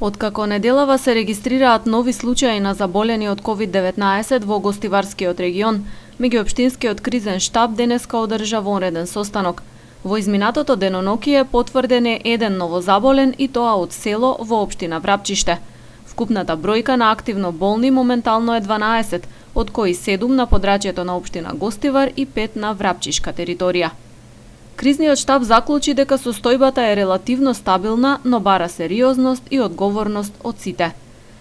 Откако неделава се регистрираат нови случаи на заболени од COVID-19 во Гостиварскиот регион, меѓуопштинскиот кризен штаб денеска одржа вонреден состанок. Во изминатото денонокие потврден е еден новозаболен и тоа од село во општина Врапчиште. Вкупната бројка на активно болни моментално е 12, од кои 7 на подрачјето на општина Гостивар и 5 на Врапчишка територија. Кризниот штаб заклучи дека состојбата е релативно стабилна, но бара сериозност и одговорност од сите.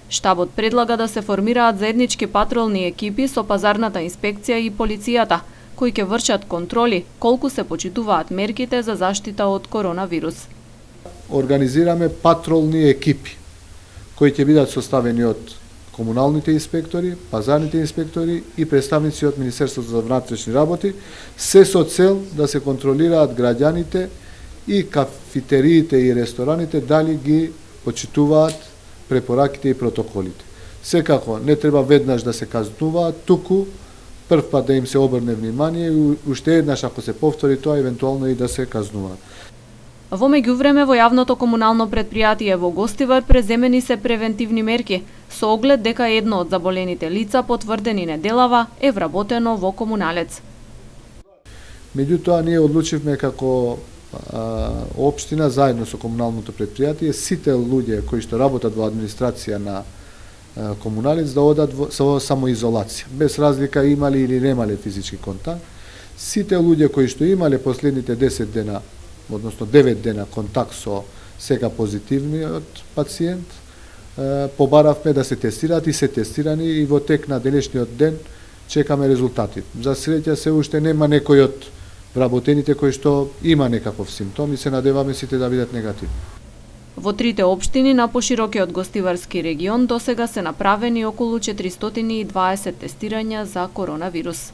Штабот предлага да се формираат заеднички патролни екипи со пазарната инспекција и полицијата, кои ќе вршат контроли колку се почитуваат мерките за заштита од коронавирус. Организираме патролни екипи, кои ќе бидат составени од комуналните инспектори, пазарните инспектори и представници од Министерството за внатрешни работи, се со цел да се контролираат граѓаните и кафетериите и рестораните дали ги почитуваат препораките и протоколите. Секако не треба веднаш да се казнуваат, туку прв пат да им се обрне внимание и уште еднаш ако се повтори тоа евентуално и да се казнуваат. Во меѓувреме во јавното комунално претпријатие во Гостивар преземени се превентивни мерки со оглед дека едно од заболените лица потврдени неделава е вработено во комуналец. Меѓутоа ние одлучивме како општина заедно со комуналното претпријатие сите луѓе кои што работат во администрација на комуналец да одат со самоизолација, без разлика имали или немале физички контакт. Сите луѓе кои што имале последните 10 дена, односно 9 дена контакт со сега позитивниот пациент, побаравме да се тестираат и се тестирани и во тек на денешниот ден чекаме резултати. За среќа се уште нема некој од вработените кои што има некаков симптом и се надеваме сите да бидат негативни. Во трите општини на поширокиот Гостиварски регион досега се направени околу 420 тестирања за коронавирус.